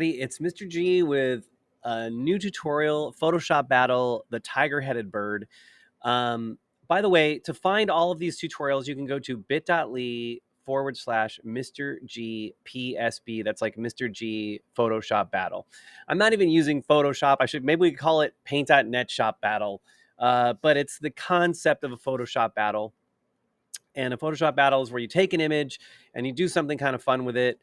It's Mr. G with a new tutorial, Photoshop battle, the tiger-headed bird. Um, by the way, to find all of these tutorials, you can go to bit.ly/ Mr. G PSB. That's like Mr. G Photoshop battle. I'm not even using Photoshop. Maybe we call it paint.net shop battle. But it's the concept of a Photoshop battle. And a Photoshop battle is where you take an image and you do something kind of fun with it.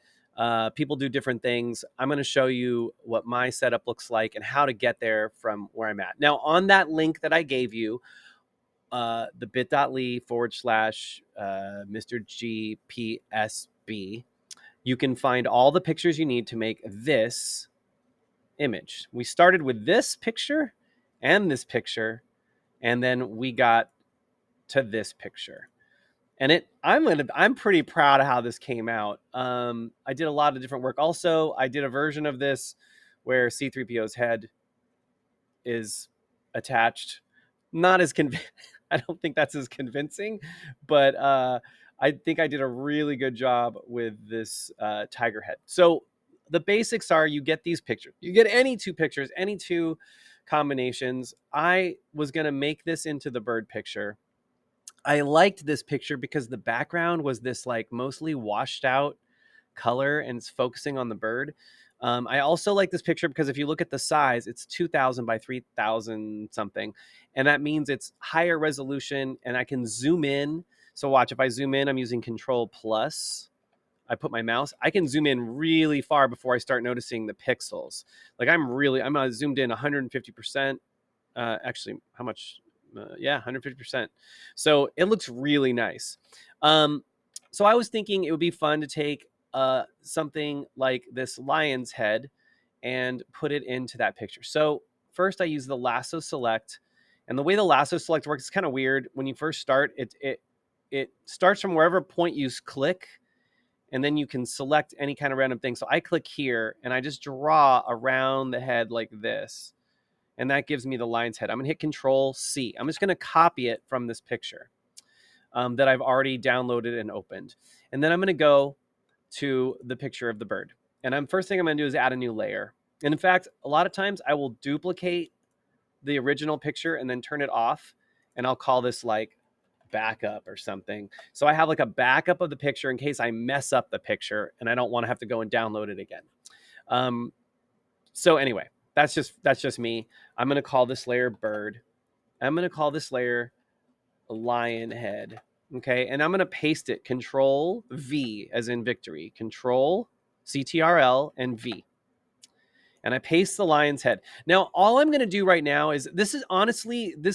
People do different things. I'm going to show you what my setup looks like and how to get there from where I'm at. Now, on that link that I gave you, the bit.ly/ Mr. GPSB, you can find all the pictures you need to make this image. We started with this picture, and then we got to this picture. And I'm pretty proud of how this came out. I did a lot of different work. Also, I did a version of this where C-3PO's head is attached. Not as I don't think that's as convincing, but I think I did a really good job with this tiger head. So the basics are: you get these pictures. You get any two pictures, any two combinations. I was gonna make this into the bird picture. I liked this picture because the background was this like mostly washed out color and it's focusing on the bird. I also like this picture because if you look at the size, it's 2000 by 3000 something. And that means it's higher resolution and I can zoom in. So watch, if I zoom in, I'm using Control Plus. I put my mouse, I can zoom in really far before I start noticing the pixels. Like I'm zoomed in 150%. Actually, how much? Yeah, 150%. So it looks really nice. So I was thinking it would be fun to take something like this lion's head and put it into that picture. So first I use the lasso select, and the way the lasso select works is kind of weird. When you first start, it starts from wherever point you click, and then you can select any kind of random thing. So I click here and I just draw around the head like this. And that gives me the lion's head. I'm gonna hit Control C. I'm just gonna copy it from this picture that I've already downloaded and opened. And then I'm gonna go to the picture of the bird. And first thing I'm gonna do is add a new layer. And in fact, a lot of times I will duplicate the original picture and then turn it off. And I'll call this like backup or something. So I have like a backup of the picture in case I mess up the picture and I don't want to have to go and download it again. So anyway, that's just me. I'm going to call this layer bird. I'm going to call this layer lion head. Okay. And I'm going to paste it Control V as in victory, Control CTRL and V. And I paste the lion's head. Now, all I'm going to do right now is this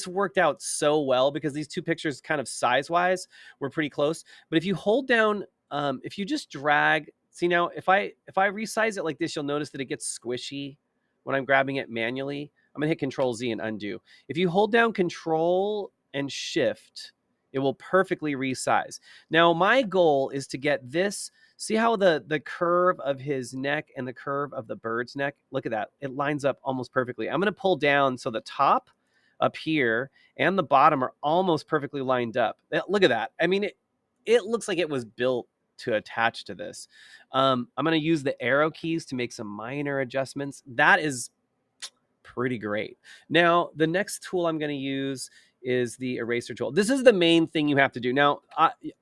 worked out so well because these two pictures kind of size-wise were pretty close. But if you hold down, if you just drag, see now, if I resize it like this, you'll notice that it gets squishy when I'm grabbing it manually. I'm going to hit Control Z and undo. If you hold down Control and Shift, it will perfectly resize. Now, my goal is to get this. See how the curve of his neck and the curve of the bird's neck, look at that. It lines up almost perfectly. I'm going to pull down so the top up here and the bottom are almost perfectly lined up. Look at that. I mean, it looks like it was built to attach to this. I'm going to use the arrow keys to make some minor adjustments. That is pretty great. Now, the next tool I'm going to use is the eraser tool. This is the main thing you have to do. Now,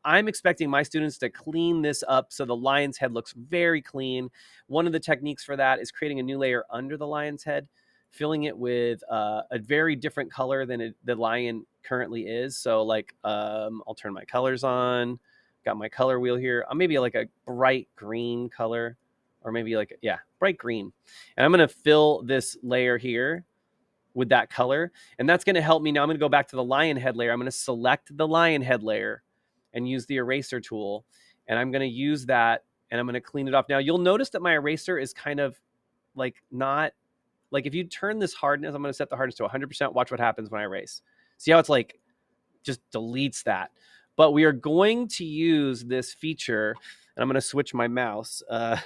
I'm expecting my students to clean this up so the lion's head looks very clean. One of the techniques for that is creating a new layer under the lion's head, filling it with a very different color than the lion currently is. So like, I'll turn my colors on. Got my color wheel here. Maybe like a bright green color, or maybe like, yeah, bright green. And I'm going to fill this layer here with that color. And that's going to help me. Now I'm going to go back to the lion head layer. I'm going to select the lion head layer and use the eraser tool. And I'm going to use that and I'm going to clean it off. Now you'll notice that my eraser is kind of like not like if you turn this hardness, I'm going to set the hardness to 100%. Watch what happens when I erase. See how it's like just deletes that. But we are going to use this feature and I'm going to switch my mouse. I'm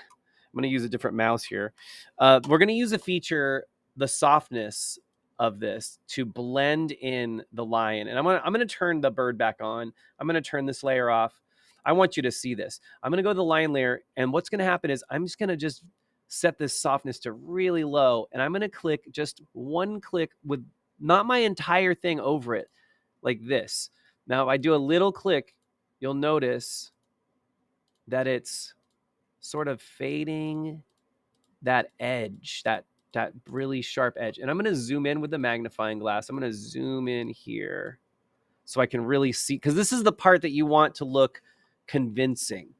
going to use a different mouse here. We're going to use a feature, the softness of this, to blend in the lion. And I'm going to turn the bird back on. I'm going to turn this layer off. I want you to see this. I'm going to go to the lion layer. And what's going to happen is I'm just going to set this softness to really low, and I'm going to click just one click with not my entire thing over it, like this. Now, if I do a little click, you'll notice that it's sort of fading that edge, that really sharp edge. And I'm going to zoom in with the magnifying glass. I'm going to zoom in here so I can really see, because this is the part that you want to look convincing.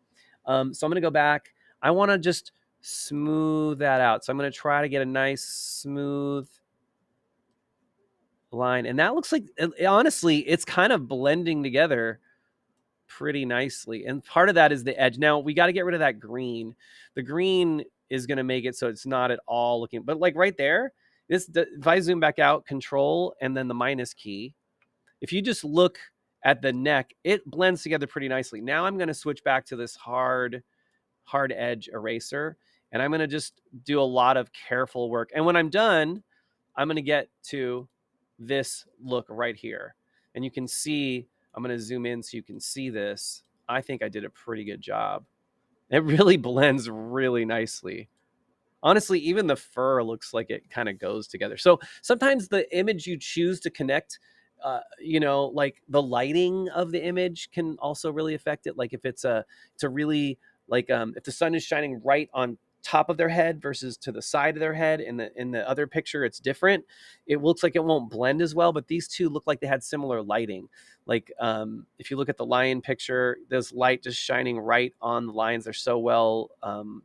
So I'm going to go back. I want to just smooth that out. So I'm going to try to get a nice smooth line. And that looks like, honestly, it's kind of blending together pretty nicely. And part of that is the edge. Now we got to get rid of that green. The green is going to make it so it's not at all looking, but like right there, if I zoom back out, control, and then the minus key, if you just look at the neck, it blends together pretty nicely. Now I'm going to switch back to this hard edge eraser, and I'm going to just do a lot of careful work. And when I'm done, I'm going to get to this look right here. And you can see, I'm going to zoom in so you can see this. I think I did a pretty good job. It really blends really nicely. Honestly, even the fur looks like it kind of goes together. So sometimes the image you choose to connect, like the lighting of the image can also really affect it. Like if it's a really like if the sun is shining right on top of their head versus to the side of their head, in the other picture it's different, it looks like it won't blend as well. But these two look like they had similar lighting. Like if you look at the lion picture, there's light just shining right on the lions. They're so well,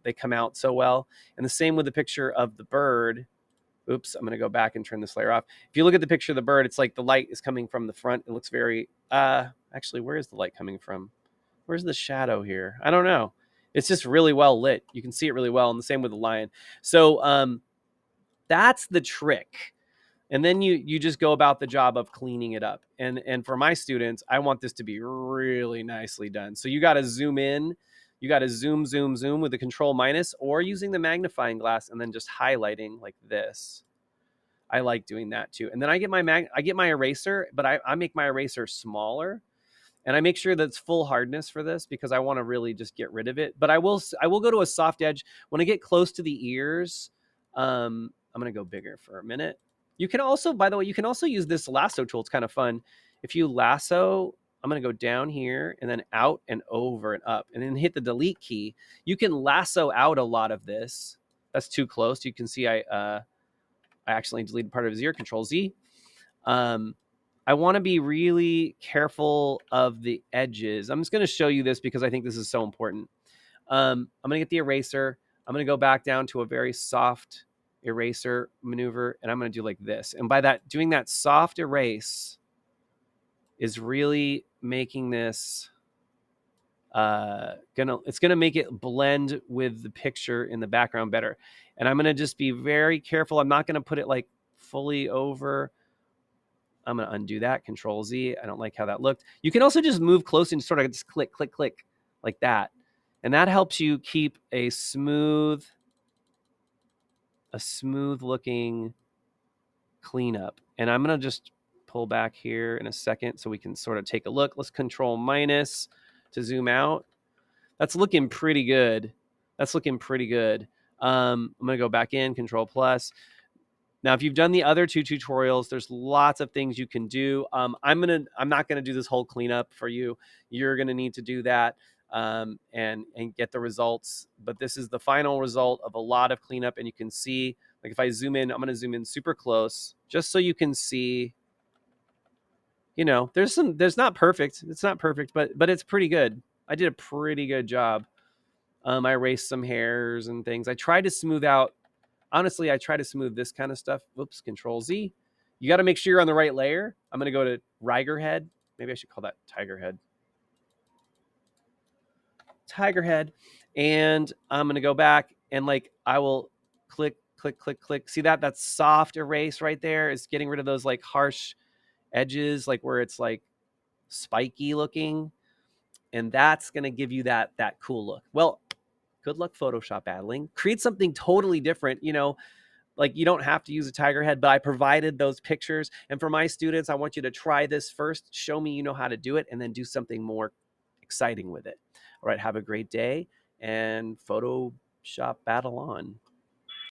they come out so well. And the same with the picture of the bird. Oops, I'm going to go back and turn this layer off. If you look at the picture of the bird, it's like the light is coming from the front. It looks very, actually, where is the light coming from? Where's the shadow here? I don't know. It's just really well lit. You can see it really well. And the same with the lion. So that's the trick. And then you just go about the job of cleaning it up. And for my students, I want this to be really nicely done. So you got to zoom in. You got to zoom with the control minus, or using the magnifying glass and then just highlighting like this. I like doing that too. And then I get my eraser, but I make my eraser smaller. And I make sure that it's full hardness for this because I want to really just get rid of it. But I will go to a soft edge when I get close to the ears. I'm going to go bigger for a minute. You can also, by the way, you can also use this lasso tool. It's kind of fun. If you lasso, I'm going to go down here and then out and over and up and then hit the delete key. You can lasso out a lot of this. That's too close. You can see I accidentally deleted part of his ear. Control Z. I want to be really careful of the edges. I'm just going to show you this because I think this is so important. I'm going to get the eraser. I'm going to go back down to a very soft eraser maneuver, and I'm going to do like this. And by that, doing that soft erase is really making this it's gonna make it blend with the picture in the background better. And I'm gonna just be very careful. I'm not gonna put it like fully over. I'm gonna undo that. Control Z. I don't like how that looked. You can also just move close and sort of just click, click, click like that, and that helps you keep a smooth looking cleanup. And I'm gonna just pull back here in a second so we can sort of take a look. Let's control minus to zoom out. That's looking pretty good. I'm gonna go back in, control plus. Now, if you've done the other two tutorials, there's lots of things you can do. I'm not gonna do this whole cleanup for you. You're gonna need to do that and get the results. But this is the final result of a lot of cleanup, and you can see, like if I zoom in, I'm gonna zoom in super close, just so you can see. There's not perfect. It's not perfect, but it's pretty good. I did a pretty good job. I erased some hairs and things. I tried to smooth out. Honestly, I try to smooth this kind of stuff. Whoops, Control Z. You got to make sure you're on the right layer. I'm going to go to Riger Head. Maybe I should call that Tiger Head. Tiger Head. And I'm going to go back and like I will click, click, click, click. See that? That's soft erase right there. It's getting rid of those like harsh edges, like where it's like spiky looking. And that's going to give you that cool look. Well, good luck Photoshop battling. Create something totally different. Like you don't have to use a tiger head, but I provided those pictures. And for my students, I want you to try this first. Show me you know how to do it, and then do something more exciting with it. All right, have a great day, and Photoshop battle on.